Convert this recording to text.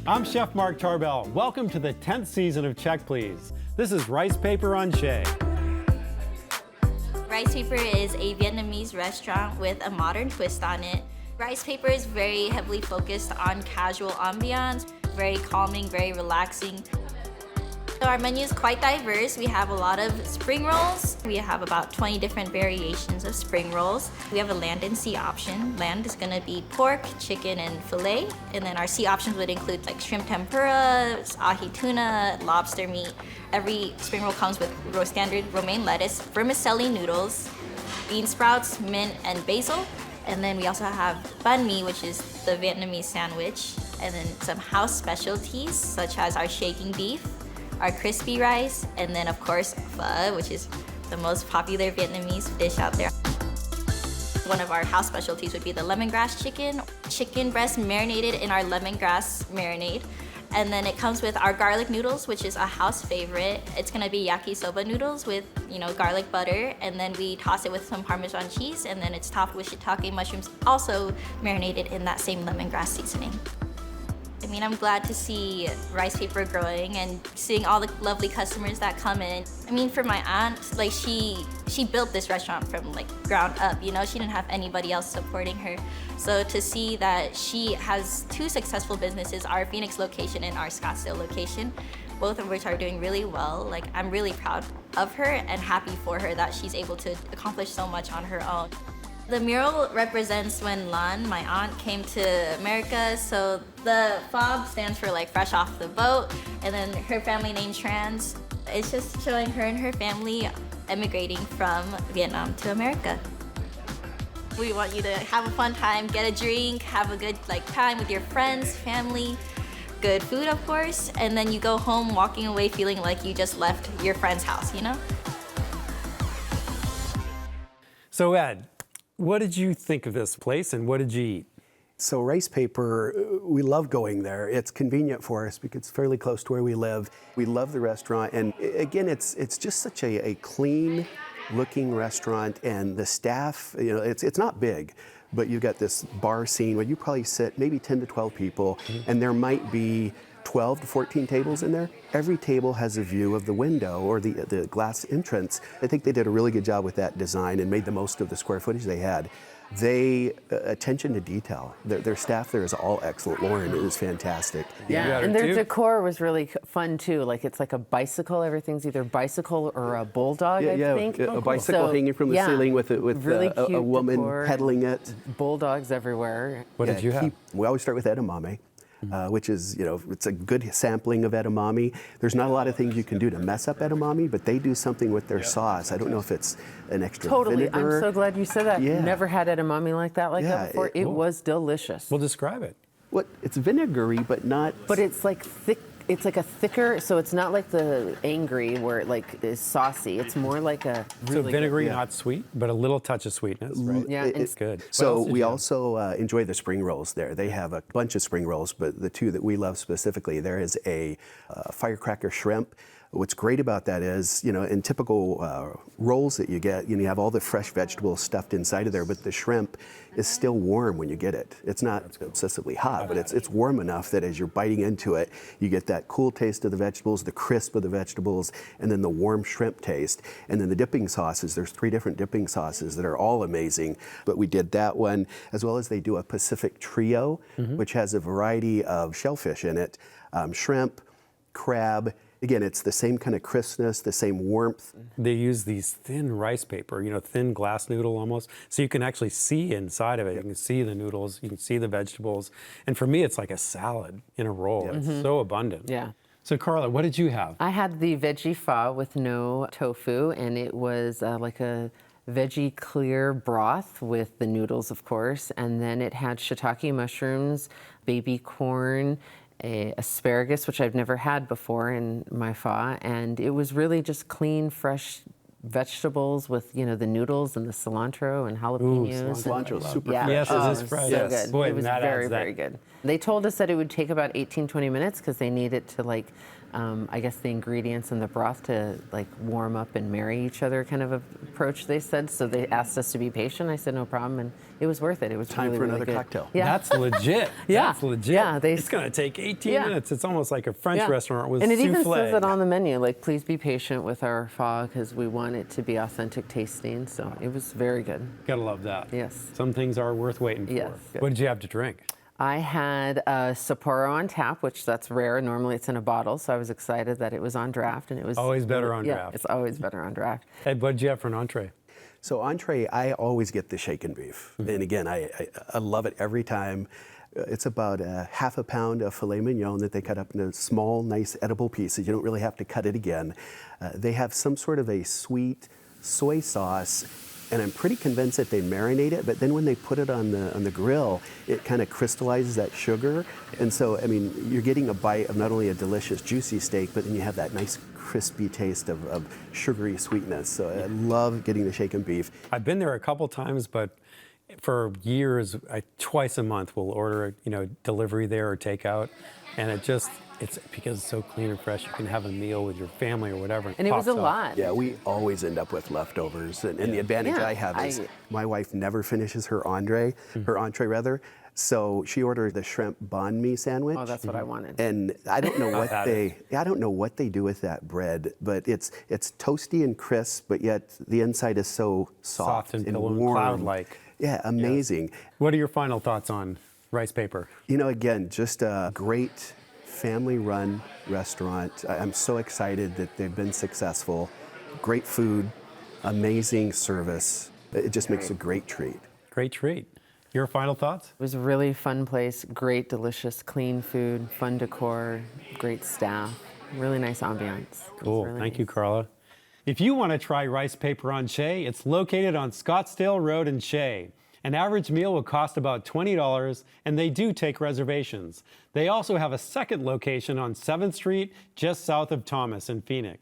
I'm Chef Mark Tarbell. Welcome to the 10th season of Check Please. This is Rice Paper on Shea. Rice Paper is a Vietnamese restaurant with a modern twist on it. Rice Paper is very heavily focused on casual ambiance, very calming, very relaxing. So our menu is quite diverse. We have a lot of spring rolls. We have about 20 different variations of spring rolls. We have a land and sea option. Land is gonna be pork, chicken, and filet. And then our sea options would include like shrimp tempura, ahi tuna, lobster meat. Every spring roll comes with standard romaine lettuce, vermicelli noodles, bean sprouts, mint, and basil. And then we also have banh mi, which is the Vietnamese sandwich. And then some house specialties, such as our shaking beef, our crispy rice, and then of course pho, which is the most popular Vietnamese dish out there. One of our house specialties would be the lemongrass chicken. Chicken breast marinated in our lemongrass marinade. And then it comes with our garlic noodles, which is a house favorite. It's gonna be yakisoba noodles with, garlic butter, and then we toss it with some Parmesan cheese, and then it's topped with shiitake mushrooms, also marinated in that same lemongrass seasoning. I'm glad to see Rice Paper growing and seeing all the lovely customers that come in. For my aunt, she built this restaurant from ground up, She didn't have anybody else supporting her. So to see that she has two successful businesses, our Phoenix location and our Scottsdale location, both of which are doing really well, I'm really proud of her and happy for her that she's able to accomplish so much on her own. The mural represents when Lan, my aunt, came to America. So the FOB stands for fresh off the boat, and then her family name Trans. It's just showing her and her family emigrating from Vietnam to America. We want you to have a fun time, get a drink, have a good time with your friends, family, good food of course, and then you go home walking away feeling like you just left your friend's house, So Ed, what did you think of this place and what did you eat? So Rice Paper, we love going there. It's convenient for us because it's fairly close to where we live. We love the restaurant, and again, it's just such a clean looking restaurant, and the staff, it's not big, but you've got this bar scene where you probably sit maybe 10 to 12 people, and there might be 12 to 14 tables in there. Every table has a view of the window or the glass entrance. I think they did a really good job with that design and made the most of the square footage they had. Attention to detail. Their staff there is all excellent. Lauren, it was fantastic. Yeah, and their decor was really fun too. It's like a bicycle. Everything's either bicycle or a bulldog, I think. A bicycle hanging from the ceiling with really a woman decor, pedaling it. Bulldogs everywhere. What did you have? We always start with edamame. Which is, it's a good sampling of edamame. There's not a lot of things you can do to mess up edamame, but they do something with their sauce. I don't know if it's an extra vinegar. I'm so glad you said that. Yeah. Never had edamame like that before. It was delicious. Well, describe it. It's vinegary, but not... But it's thick. It's a thicker, so it's not like the angry where it is saucy. It's more like a really So vinegary, good, not sweet, but a little touch of sweetness, right? Yeah, it's good. So we also enjoy the spring rolls there. They have a bunch of spring rolls, but the two that we love specifically, there is a firecracker shrimp. What's great about that is, in typical rolls that you get, you have all the fresh vegetables stuffed inside of there, but the shrimp is still warm when you get it. It's not excessively hot, but it's warm enough that as you're biting into it, you get that cool taste of the vegetables, the crisp of the vegetables, and then the warm shrimp taste. And then the dipping sauces, there's 3 different dipping sauces that are all amazing. But we did that one, as well as they do a Pacific Trio, which has a variety of shellfish in it, shrimp, crab. Again, it's the same kind of crispness, the same warmth. They use these thin rice paper, thin glass noodle almost, so you can actually see inside of it. You can see the noodles, you can see the vegetables. And for me, it's like a salad in a roll. It's so abundant. Yeah. So Carla, what did you have? I had the veggie pho with no tofu, and it was like a veggie clear broth with the noodles, of course. And then it had shiitake mushrooms, baby corn, asparagus, which I've never had before in my pho, and it was really just clean, fresh vegetables with the noodles and the cilantro and jalapenos. Cilantro, super yeah. fresh. Yes, it is fresh. So good. Boy, it was that very, adds that. very good. They told us that it would take about 18-20 minutes because they need it to I guess the ingredients in the broth to like warm up and marry each other kind of approach, they said. So they asked us to be patient. I said, no problem. And it was worth it. It was Time really, for really another good. cocktail. Yeah. That's legit. Yeah. That's legit. Yeah, it's going to take 18 Yeah. minutes. It's almost like a French Yeah. restaurant with and it souffle. even says it on the menu, like, please be patient with our pho because we want it to be authentic tasting. So it was very good. Gotta love that. Yes. Some things are worth waiting for. Yes. What did you have to drink? I had a Sapporo on tap, which that's rare. Normally it's in a bottle, so I was excited that it was on draft, and it was Always better on yeah, draft. it's always better on draft. Ed, what did you have for an entree? So entree, I always get the shaken beef. And again, I love it every time. It's about a half a pound of filet mignon that they cut up into small, nice, edible pieces. You don't really have to cut it again. They have some sort of a sweet soy sauce, and I'm pretty convinced that they marinate it, but then when they put it on the grill, it kind of crystallizes that sugar. And so, I mean, you're getting a bite of not only a delicious, juicy steak, but then you have that nice crispy taste of sugary sweetness. So I love getting the shaken beef. I've been there a couple times, but for years, twice a month we'll order, delivery there or takeout, and it's because it's so clean and fresh. You can have a meal with your family or whatever. And it was a pops up. lot. Yeah, we always end up with leftovers. And the advantage Yeah, I have is I- my wife never finishes her entree. So she ordered the shrimp banh mi sandwich. Oh, that's what I wanted. And I don't know what had I don't know what they do with that bread, but it's toasty and crisp, but yet the inside is so soft, and pillow and warm. cloud-like. Yeah, amazing. What are your final thoughts on rice paper? Again, just a great family-run restaurant. I'm so excited that they've been successful. Great food, amazing service. It just makes a great treat. Great treat. Your final thoughts? It was a really fun place, great, delicious, clean food, fun decor, great staff, really nice ambiance. It was Cool. really Thank you, nice. Carla. If you want to try Rice Paper on Shea, it's located on Scottsdale Road in Shea. An average meal will cost about $20, and they do take reservations. They also have a second location on 7th Street, just south of Thomas in Phoenix.